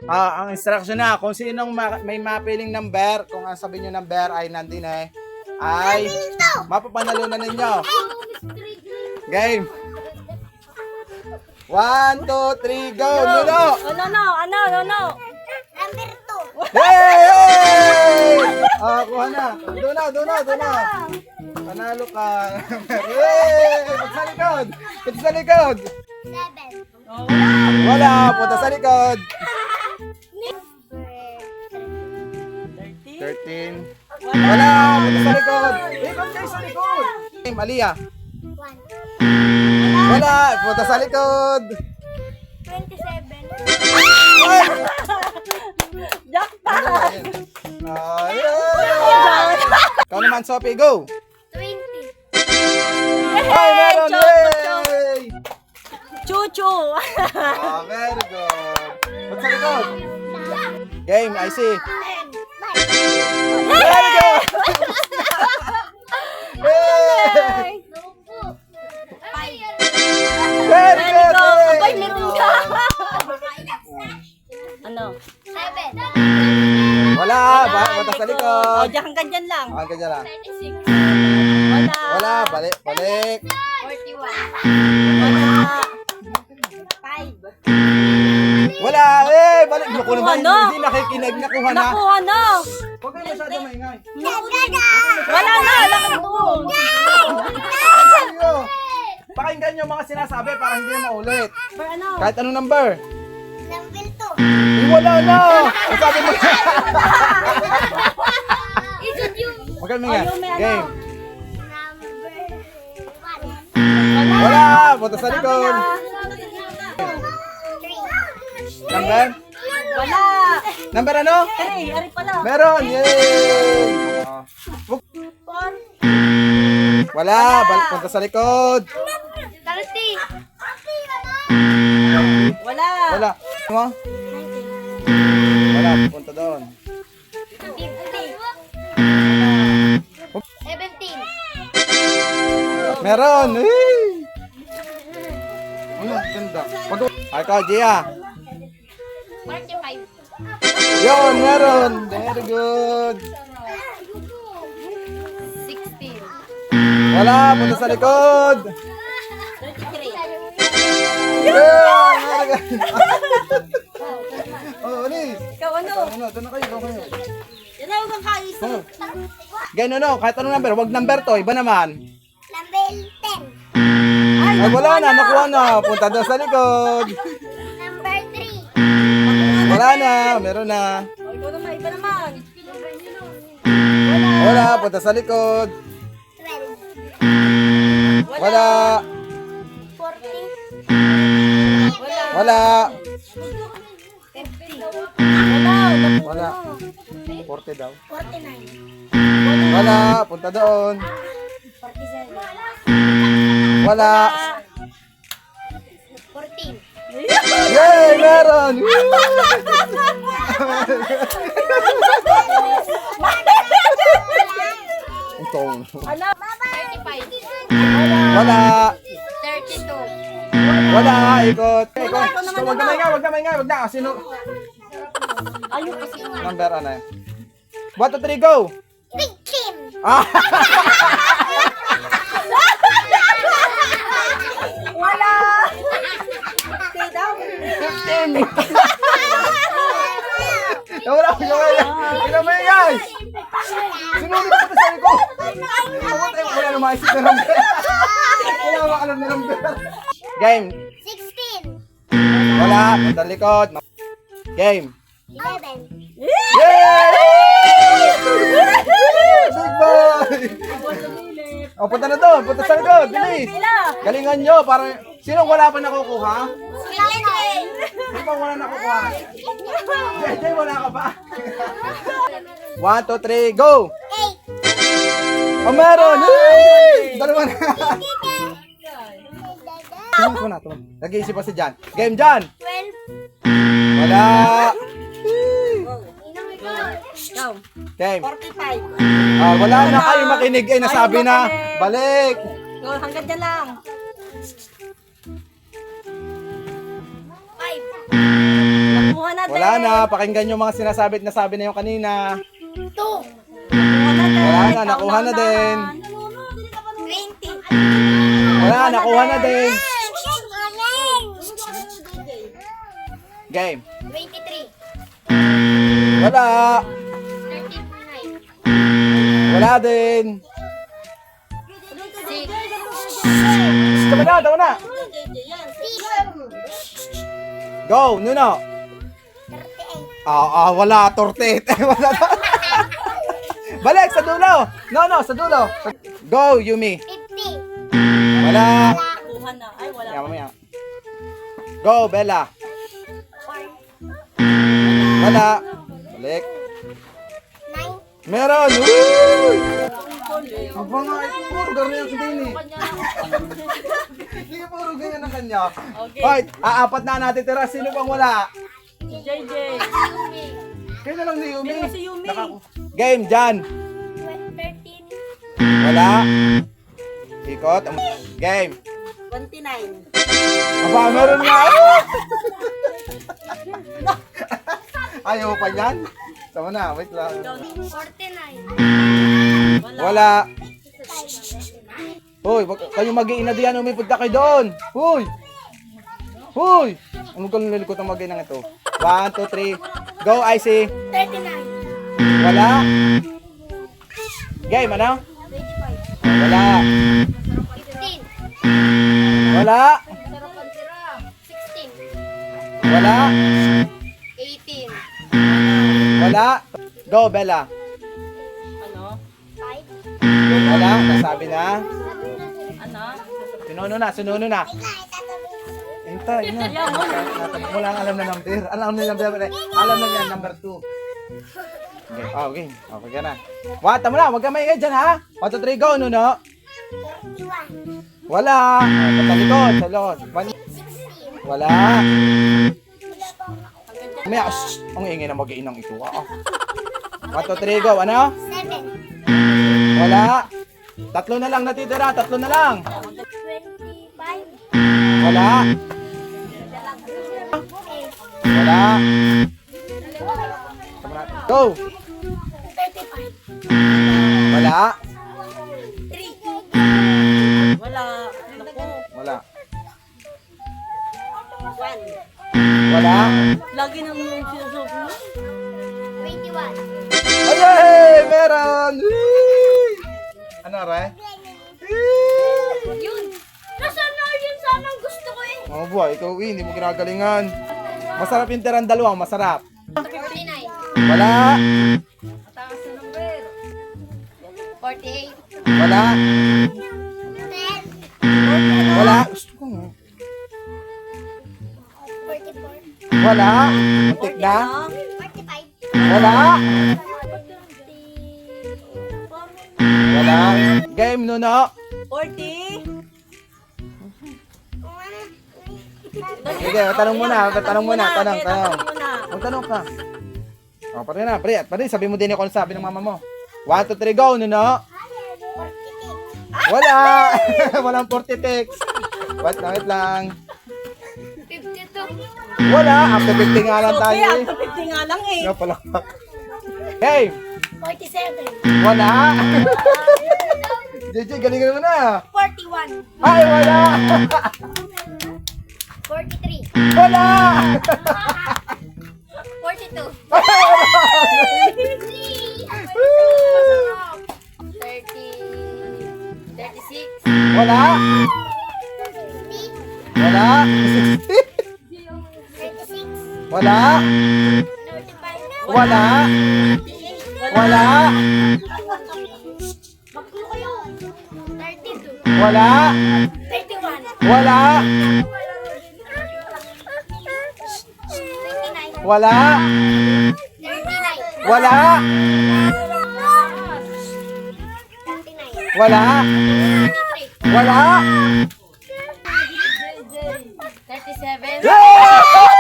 Ang instruction na, kung sinong may mapiling number, kung ang sabi nyo number ay nandun ay mapapanalunan ninyo. Game. 1, 2, 3, go! Nuno! Ano? Number 2. Hey! Kuha na. Doon na. Panalo ka. Hey! Punta sa likod. 7. Wala. Punta sa likod. 13. Wala. Punta sa likod. Ikot kayo sa likod. Malia. 1. Wala. Punta sa likod. 27. Jackpot! Ikaw naman, Sophie. Go. 20. Ay, meron. Yay! Chuchu! Very good. Punta sa likod. Game, I see. 10. Very good. Hey! Very good. Abay, meron ka! Ano? 7. Wala. Punta sa likod. O, diyan hanggang dyan lang. Hanggang dyan lang. 36. Wala. Balik. 41. Wala. 5. Wala. Balik. Naku naman. Ano? Hindi nakikinig. Nakuha na. Nakuha na. Huwag kayo masyado maingay. Wala na. Lakad doon. Ayo. Pakinggan nyo mga sinasabi para hindi na maulit. Pero ano? Kahit anong number. Number 2. Wala na. Ang sabi mo. Isod yung Huwag kayo maingay. Ayun, may ano. Game. number 1. Wala. Punta sa likod. 3. Number? Wala. Number ano? 3. Ari pala. Meron. Yay. Wala. Punta sa likod. 30. Wala. Wala. Ano? Wala. Punta doon. 50. 17. Meron. Hey. Ano? Ganda. Ay, ikaw, Gia. 45. Yun, meron. Very good. 16. Wala. Punta sa likod. 33. Yeah. Oh, Anis. Ikaw ano? Doon na kayo. Yan na huwag kang kaisip. Ganun, no? Kahit anong number. Huwag number to. Iba naman. Number 10. Ay, wala na. Nakuha na. Punta doon sa likod. Number 3. Wala na. Meron na. O, ikaw naman. Iba naman. Wala. Punta sa likod. 12. Wala. 40. Wala. 50. Wala. 40 daw. 49. Wala. Punta doon. 47. Wala. 14. Yay! Meron! Utong. Ano? 35. Wala. 32. Wala. Ikot. Huwag na maingay. Huwag na. Sino? Ayun kasi. Number ano eh? 1, 2, 3, go! Big Kim. Ah! Wala. Okay daw. 15! Wala. Huwag na maingay. Sinunod ko sa ko. Wala na maisip na number. Wala na alam na number. Game. 16. Wala. Punta likod. Game. 11. Yay! Big boy! O, punta na doon. Punta sa likod. Bilis. Galingan nyo. Para, sinong wala pa nakukuha? Sino pa wala nakukuha? Jay, wala ka pa. 1, 2, 3, go! 8. O, meron! Hey! Dalawa na. Tumon na. Nag-iisip pa si Jan. Game, Jan! 12. Wala! Go. Game. 45. Wala na kayo makinig. Nasabi na. Balik! Go, hanggang dyan lang. 5. Nakuha na Wala din. na. Pakinggan nyo mga sinasabi at nasabi na yung kanina. 2. Nakuha na din. Wala na, nakuha na din. 20. Wala, nakuha na din. Game. 23. Wala. 39. Wala din. 6. Tama na, tama na. Go, Nuno. 38. Wala, tortet. Wala na. Balik, sa dulo. No, sa dulo. Go, Yumi. 50. Wala. Nakuha na. Ay, wala. Kaya mamaya. Go, Bella. Wala. Balik. 9. Meron. Uy! Aba nga, puro ganyan ang din eh. Hindi puro ganyan ang kanya. Okay. Right, aapat na natin tira. Sino pang wala? JJ. Kaya na lang si Yumi. Meron si Yumi. Game, Jan. 13. Wala. Ikot. Game. 29. Aba, meron nga. Ayaw pa yan? Tama na, wait lang. 49. Wala. Hoy, kayo mag-iina diyan, umipunta kayo doon. Hoy! Hoy! Ano ka nilalikot ang mag-iinang ito? 1, 2, 3. Go, Icy. 39. Wala. Game, ano? 25. Wala. 15. Wala. 16. Wala. 18. Wala. Go, Bella. Ano? 5. Wala. Nasabi na. Ano? Sinuno na. Hintay na. Wala ang alam na number. Alam na number. Alam na yan, number 2. Okay. Oh, okay. Okay ka na. Wata mo na. Huwag ka maingay dyan, ha? 1, 2, 3, go, Nuno. 41. Wala. Sa likod. Sa likod. 16. Wala. May ang ingay na mag-iinang ito. 1, 2, 3, go. Ano? 7. Wala. Tatlo na lang natitira. Tatlo na lang. 25. Wala. 8. Wala. Go. 35. Wala. 3. Wala. Naku. Wala. 1. Wala. Lagi nang sinusubo mo. 21. Ayay! Meron! Whee! Ano, Ray? Yun. Nasaan na yun? Sana ang gusto ko eh. Oh boy, ikaw hindi mo ginagalingan. Masarap yung tirang dalawang, masarap. 49. Wala. Mataas na number. 48. Wala. 10. Wala. Gusto ko. 44. Wala. Muntik na. 45. Wala. Wala. Game, Nuno. 40. Sige, tanong muna. Tanong muna. Tanong. muna. Magtanong ka. O, pare na. Pare, sabi mo din ako sabi ng mama mo. 1, 2, 3, go, Nuno. 46. Wala. Walang 46. Wait lang. 52. Wala. After 50 nga lang tayo. Okay, eh. after 50 nga lang eh. Nga pala. Game. 47. Wala. JJ, galingan mo na. 41. Ay, wala. 43. Wala. 42. 36. Wala. 50. Wala. 36. Wala. 35. Wala. Wala. Magkulo kayo. 32. Wala. 31. Wala. 29. Wala. 39. Wala. 39. Wala. 33. Wala. 37. Yeah!